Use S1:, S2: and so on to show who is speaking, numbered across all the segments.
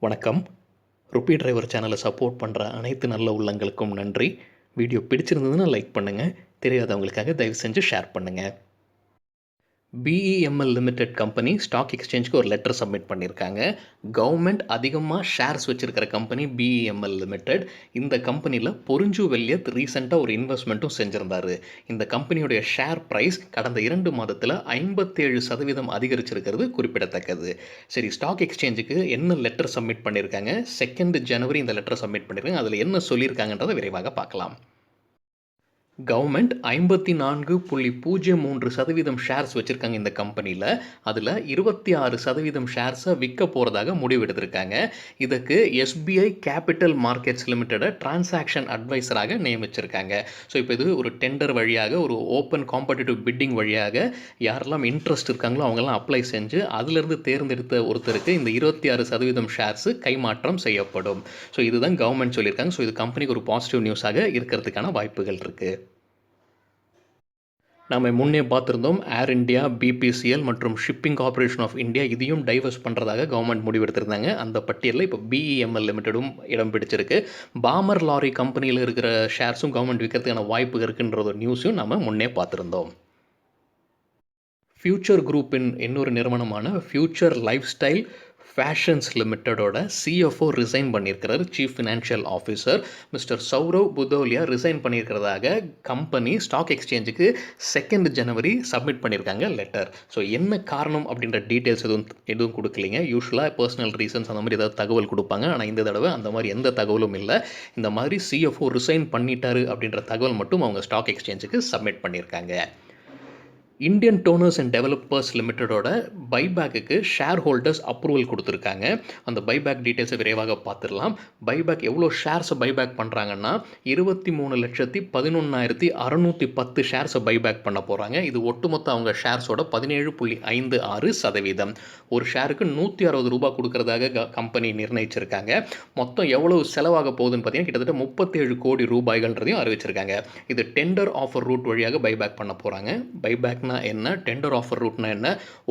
S1: வணக்கம். Rupee driver சேனலை support பண்ணுற அனைத்து நல்ல உள்ளங்களுக்கும் நன்றி. வீடியோ பிடிச்சிருந்ததுன்னா லைக் பண்ணுங்கள். தெரியாதவங்களுக்காக தயவு செஞ்சு ஷேர் பண்ணுங்கள். பிஇஎம்எல் லிமிடெட் கம்பெனி ஸ்டாக் எக்ஸ்சேஞ்சுக்கு ஒரு லெட்டர் சப்மிட் பண்ணியிருக்காங்க. கவர்மெண்ட் அதிகமாக ஷேர்ஸ் வச்சுருக்கிற கம்பெனி பிஇஎம்எல் லிமிடெட். இந்த கம்பெனியில் பொறிஞ்சு வெல்லியத் ரீசெண்டாக ஒரு இன்வெஸ்ட்மெண்ட்டும் செஞ்சுருந்தார். இந்த கம்பெனியுடைய ஷேர் ப்ரைஸ் கடந்த 2 மாதத்தில் 57% அதிகரிச்சிருக்கிறது குறிப்பிடத்தக்கது. சரி, ஸ்டாக் எக்ஸ்சேஞ்சுக்கு என்ன லெட்டர் சப்மிட் பண்ணியிருக்காங்க, 2 ஜனவரி இந்த லெட்டர் சப்மிட் பண்ணியிருக்காங்க. அதில் என்ன சொல்லியிருக்காங்கன்றதை விரைவாக பார்க்கலாம். கவர்மெண்ட் 54.03% ஷேர்ஸ் வச்சுருக்காங்க இந்த கம்பெனியில். அதில் 26% ஷேர்ஸை விற்க போகிறதாக முடிவெடுத்திருக்காங்க. இதுக்கு எஸ்பிஐ கேபிட்டல் மார்க்கெட்ஸ் லிமிட்டடை டிரான்சாக்ஷன் அட்வைசராக நியமிச்சிருக்காங்க. ஸோ இப்போ இது ஒரு டெண்டர் வழியாக, ஒரு ஓப்பன் காம்படிட்டிவ் பிட்டிங் வழியாக யாரெல்லாம் இன்ட்ரெஸ்ட் இருக்காங்களோ அவங்கெல்லாம் அப்ளை செஞ்சு அதிலிருந்து தேர்ந்தெடுத்த ஒருத்தருக்கு இந்த 26% ஷேர்ஸு கைமாற்றம் செய்யப்படும். ஸோ இதுதான் கவர்மெண்ட் சொல்லியிருக்காங்க. ஸோ இது கம்பெனிக்கு ஒரு பாசிட்டிவ் நியூஸாக இருக்கிறதுக்கான வாய்ப்புகள் இருக்குது. நாம் முன்னே பார்த்துருந்தோம், ஏர் இண்டியா, பிபிசிஎல் மற்றும் ஷிப்பிங் கார்ப்பரேஷன் ஆஃப் இந்தியா இதையும் டைவர்ஸ் பண்ணுறதாக கவர்மெண்ட் முடிவெடுத்திருந்தாங்க. அந்த பட்டியலில் இப்போ பிஇஎம்எல் லிமிட்டடும் இடம் பிடிச்சிருக்கு. பாமர் லாரி கம்பெனியில் இருக்கிற ஷேர்ஸும் கவர்மெண்ட் விற்கிறதுக்கான வாய்ப்பு இருக்குன்ற ஒரு நியூஸும் நம்ம முன்னே பார்த்துருந்தோம். ஃபியூச்சர் குரூப்பின் இன்னொரு நிறுவனமான ஃபியூச்சர் லைஃப் ஸ்டைல் ஃபேஷன்ஸ் லிமிட்டடோட சிஎஃப்ஓ ரிசைன் பண்ணியிருக்கிறார். Chief financial officer mister Saurav Budholia resign பண்ணியிருக்கிறதாக கம்பெனி ஸ்டாக் எக்ஸ்சேஞ்சுக்கு 2 ஜனவரி சப்மிட் பண்ணியிருக்காங்க லெட்டர். ஸோ என்ன காரணம் அப்படின்ற டீட்டெயில்ஸ் எதுவும் கொடுக்கலிங்க. யூஸ்வலாக பர்சனல் ரீசன்ஸ் அந்த மாதிரி ஏதாவது தகவல் கொடுப்பாங்க. ஆனால் இந்த தடவை அந்த மாதிரி எந்த தகவலும் இல்லை. இந்த மாதிரி சிஎஃப்ஓ ரிசைன் பண்ணிட்டாரு அப்படின்ற தகவல் மட்டும் அவங்க ஸ்டாக் எக்ஸ்சேஞ்சுக்கு சப்மிட் பண்ணியிருக்காங்க. இந்தியன் டோனர்ஸ் அண்ட் டெவலப்பர்ஸ் லிமிட்டடோட பைபேக்கு ஷேர் ஹோல்டர்ஸ் அப்ரூவல் கொடுத்துருக்காங்க. அந்த பைபேக் டீட்டெயில்ஸை விரைவாக பார்த்துடலாம். பைபேக் எவ்வளோ ஷேர்ஸை பைபேக் பண்ணுறாங்கன்னா 23,11,610 ஷேர்ஸை பைபேக் பண்ண போகிறாங்க. இது ஒட்டுமொத்த அவங்க ஷேர்ஸோட 17.56%. ஒரு ஷேருக்கு 160 ரூபாய் கொடுக்கறதாக கம்பெனி நிர்ணயிச்சிருக்காங்க. மொத்தம் எவ்வளவு செலவாக போகுதுன்னு பார்த்தீங்கன்னா கிட்டத்தட்ட 37 கோடி ரூபாய்கள்ன்றதையும் அறிவிச்சிருக்காங்க. இது டெண்டர் ஆஃபர் ரூட் வழியாக பைபேக் பண்ண போகிறாங்க. பைபேக் என்ன, டெண்டர் ஆஃபர் ரூட்னா என்ன,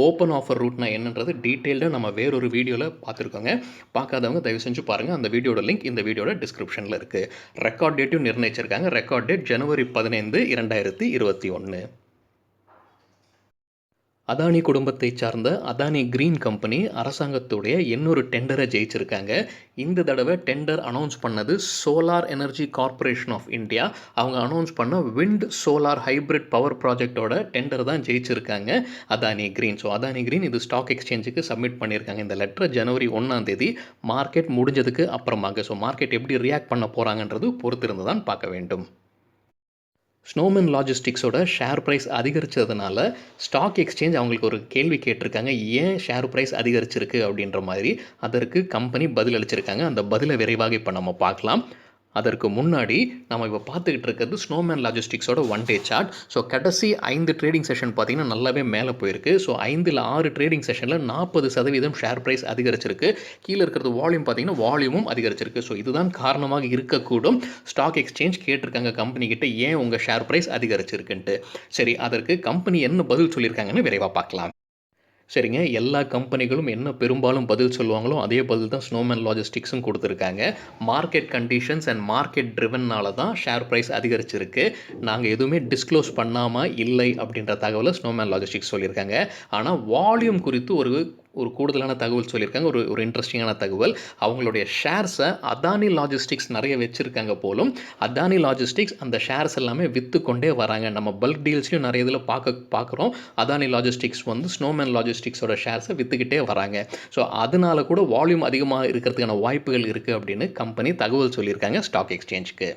S1: ஓப்பன் ஆஃபர் ரூட்னா என்னன்றது டீட்டெயில்டாக நம்ம வேறொரு வீடியோவில் பார்த்துருக்கோங்க. பார்க்காதவங்க தயவு செஞ்சு பாருங்கள். அந்த வீடியோட லிங்க் இந்த வீடியோட டிஸ்கிரிப்ஷனில் இருக்குது. ரெக்கார்ட் டேட்டும் நிர்ணயிச்சிருக்காங்க. ரெக்கார்ட் டேட் ஜனவரி 15, 2021. அதானி குடும்பத்தை சார்ந்த அதானி கிரீன் கம்பெனி அரசாங்கத்துடைய இன்னொரு டெண்டரை ஜெயிச்சிருக்காங்க. இந்த தடவை டெண்டர் அனௌன்ஸ் பண்ணது solar energy corporation of India. அவங்க அனௌன்ஸ் பண்ண விண்ட் சோலார் ஹைப்ரிட் பவர் ப்ராஜெக்டோட டெண்டர் தான் ஜெயிச்சிருக்காங்க Adani green. So Adani green இது ஸ்டாக் எக்ஸ்சேஞ்சுக்கு சப்மிட் பண்ணியிருக்காங்க. இந்த லெட்டர் ஜனவரி 1 மார்க்கெட் முடிஞ்சதுக்கு அப்புறமாக. ஸோ மார்க்கெட் எப்படி ரியாக்ட் பண்ண போகிறாங்கன்றது பொறுத்திருந்து தான் பார்க்க வேண்டும். ஸ்னோமேன் லாஜிஸ்டிக்ஸோட ஷேர் ப்ரைஸ் அதிகரித்ததுனால ஸ்டாக் எக்ஸ்சேஞ்ச் அவங்களுக்கு ஒரு கேள்வி கேட்டிருக்காங்க, ஏன் ஷேர் ப்ரைஸ் அதிகரிச்சிருக்கு அப்படின்ற மாதிரி. அதற்கு கம்பெனி பதில் அளிச்சிருக்காங்க. அந்த பதிலை விரைவாக இப்போ நம்ம பார்க்கலாம். அதற்கு முன்னாடி நம்ம இப்போ பார்த்துக்கிட்டு இருக்கிறது ஸ்னோமேன் லாஜிஸ்டிக்ஸோட 1 டே சார்ட். ஸோ கடைசி 5 ட்ரேடிங் செஷன் பார்த்திங்கன்னா நல்லாவே மேலே போயிருக்கு. ஸோ 5ல் 6 ட்ரேடிங் செஷனில் 40% ஷேர் ப்ரைஸ் அதிகரிச்சிருக்கு. கீழே இருக்கிறது வால்யூம் பார்த்திங்கன்னா வால்யூமும் அதிகரிச்சிருக்கு. ஸோ இதுதான் காரணமாக இருக்கக்கூடும். ஸ்டாக் எக்ஸ்சேஞ்ச் கேட்டிருக்காங்க கம்பெனிக்கிட்ட, ஏன் உங்கள் ஷேர் ப்ரைஸ் அதிகரிச்சிருக்குன்ட்டு. சரி, அதற்கு கம்பெனி என்ன பதில் சொல்லியிருக்காங்கன்னு விரைவாக பார்க்கலாம். சரிங்க, எல்லா கம்பெனிகளும் என்ன பெரும்பாலும் பதில் சொல்லுவாங்களோ அதே பதில் தான் ஸ்னோமேன் லாஜிஸ்டிக்ஸும் கொடுத்துருக்காங்க. மார்க்கெட் கண்டிஷன்ஸ் அண்ட் மார்க்கெட் ட்ரிவன்னால தான் ஷேர் ப்ரைஸ் அதிகரிச்சிருக்கு. நாங்கள் எதுவுமே டிஸ்க்ளோஸ் பண்ணாமல் இல்லை அப்படின்ற தகவலை ஸ்னோமேன் லாஜிஸ்டிக்ஸ் சொல்லியிருக்காங்க. ஆனால் வால்யூம் குறித்து ஒரு கூடுதலான தகவல் சொல்லியிருக்காங்க. ஒரு இன்ட்ரெஸ்டிங்கான தகவல். அவங்களுடைய ஷேர்ஸை அதானி லாஜிஸ்டிக்ஸ் நிறைய வச்சுருக்காங்க போலும். அதானி லாஜிஸ்டிக்ஸ் அந்த ஷேர்ஸ் எல்லாமே விற்று கொண்டே வராங்க. நம்ம பல்க் டீல்ஸ்லையும் நிறைய இதில் பார்க்குறோம். அதானி லாஜிஸ்டிக்ஸ் ஸ்னோமேன் லாஜிஸ்டிக்ஸோட ஷேர்ஸை விற்றுக்கிட்டே வராங்க. ஸோ அதனால கூட வால்யூம் அதிகமாக இருக்கிறதுக்கான வாய்ப்புகள் இருக்குது அப்படின்னு கம்பெனி தகவல் சொல்லியிருக்காங்க ஸ்டாக் எக்ஸ்சேஞ்சுக்கு.